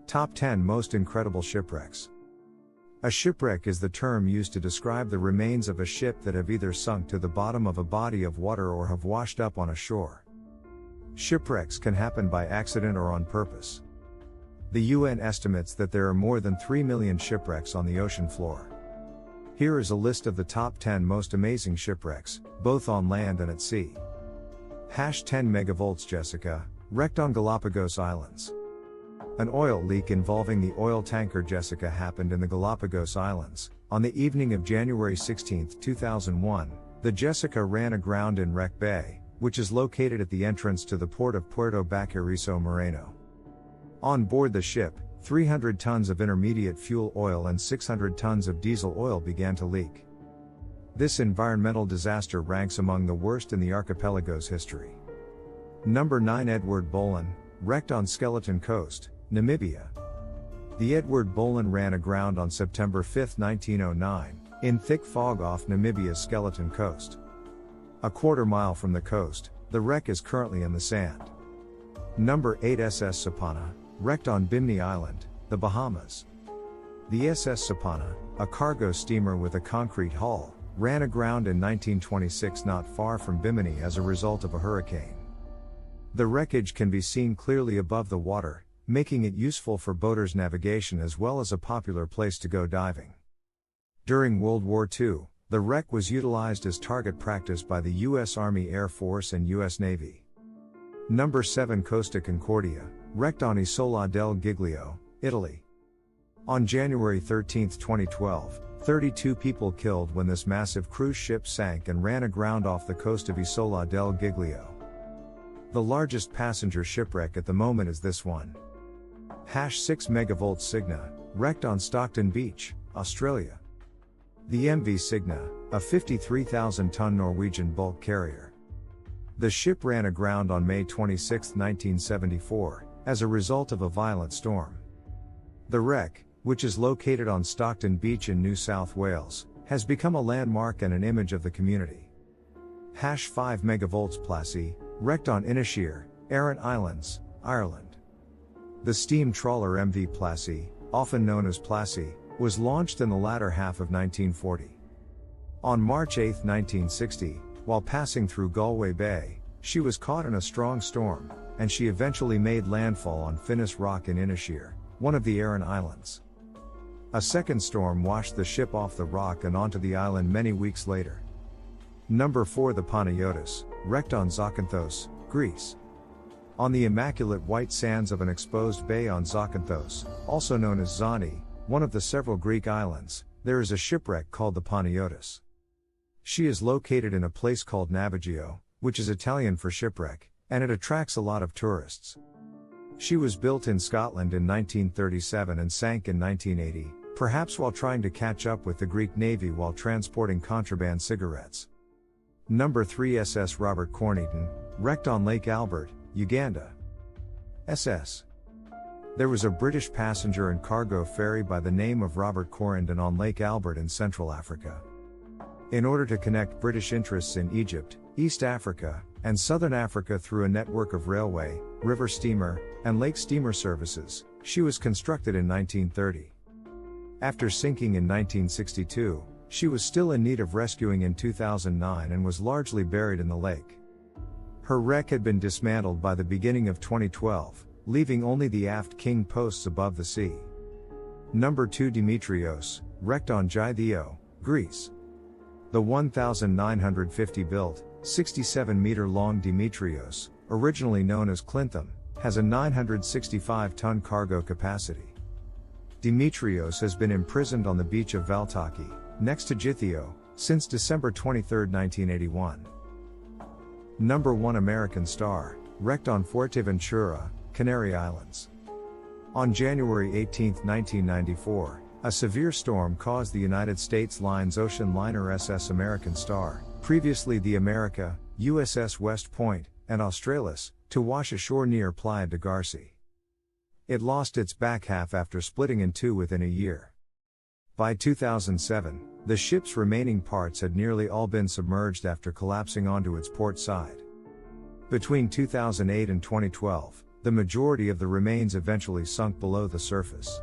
Top 10 Most Incredible Shipwrecks. A shipwreck is the term used to describe the remains of a ship that have either sunk to the bottom of a body of water or have washed up on a shore. Shipwrecks can happen by accident or on purpose. The UN estimates that there are more than 3 million shipwrecks on the ocean floor. Here is a list of the top 10 most amazing shipwrecks, both on land and at sea. 10 megavolts Jessica, wrecked on Galapagos Islands. An oil leak involving the oil tanker Jessica happened in the Galapagos Islands. On the evening of January 16, 2001, the Jessica ran aground in Wreck Bay, which is located at the entrance to the port of Puerto Baquerizo Moreno. On board the ship, 300 tons of intermediate fuel oil and 600 tons of diesel oil began to leak. This environmental disaster ranks among the worst in the archipelago's history. Number 9 Eduard Bohlen, wrecked on Skeleton Coast, Namibia. The Eduard Bohlen ran aground on September 5, 1909, in thick fog off Namibia's Skeleton Coast. A quarter-mile from the coast, the wreck is currently in the sand. Number 8 SS Sapona, wrecked on Bimni Island, the Bahamas. The SS Sapona, a cargo steamer with a concrete hull, ran aground in 1926 not far from Bimini as a result of a hurricane. The wreckage can be seen clearly above the water, making it useful for boaters' navigation as well as a popular place to go diving. During World War II, the wreck was utilized as target practice by the U.S. Army Air Force and U.S. Navy. Number 7 Costa Concordia, wrecked on Isola del Giglio, Italy. On January 13, 2012, 32 people killed when this massive cruise ship sank and ran aground off the coast of Isola del Giglio. The largest passenger shipwreck at the moment is this one. 6 megavolts Sygna, wrecked on Stockton Beach, Australia. The MV Sygna, a 53,000-ton Norwegian bulk carrier. The ship ran aground on May 26, 1974, as a result of a violent storm. The wreck, which is located on Stockton Beach in New South Wales, has become a landmark and an image of the community. 5 megavolts Plassey, wrecked on Inisheer, Aran Islands, Ireland. The steam trawler MV Plassey, often known as Plassey, was launched in the latter half of 1940. On March 8, 1960, while passing through Galway Bay, she was caught in a strong storm, and she eventually made landfall on Finnis Rock in Inisheer, one of the Aran Islands. A second storm washed the ship off the rock and onto the island many weeks later. Number 4 The Panagiotis, wrecked on Zakynthos, Greece. On the immaculate white sands of an exposed bay on Zakynthos, also known as Zani, one of the several Greek islands, there is a shipwreck called the Panagiotis. She is located in a place called Namibia, which is Italian for shipwreck, and it attracts a lot of tourists. She was built in Scotland in 1937 and sank in 1980, perhaps while trying to catch up with the Greek Navy while transporting contraband cigarettes. Number 3 SS Robert Cornydon, wrecked on Lake Albert, Uganda. SS. There was a British passenger and cargo ferry by the name of Robert Cornydon on Lake Albert in Central Africa. In order to connect British interests in Egypt, East Africa, and Southern Africa through a network of railway, river steamer, and lake steamer services, she was constructed in 1930. After sinking in 1962, she was still in need of rescuing in 2009 and was largely buried in the lake. Her wreck had been dismantled by the beginning of 2012, leaving only the aft king posts above the sea. Number 2 Dimitrios, wrecked on Gytheio, Greece. The 1,950-built, 67-meter-long Dimitrios, originally known as Clintham, has a 965-ton cargo capacity. Dimitrios has been imprisoned on the beach of Valtaki, next to Gytheio, since December 23, 1981. Number 1 American Star, wrecked on Fuerteventura, Canary Islands. On January 18, 1994, a severe storm caused the United States Lines ocean liner SS American Star, previously the America, USS West Point, and Australis, to wash ashore near Playa de Garci. It lost its back half after splitting in two within a year. By 2007, the ship's remaining parts had nearly all been submerged after collapsing onto its port side. Between 2008 and 2012, The majority of the remains eventually sunk below the surface.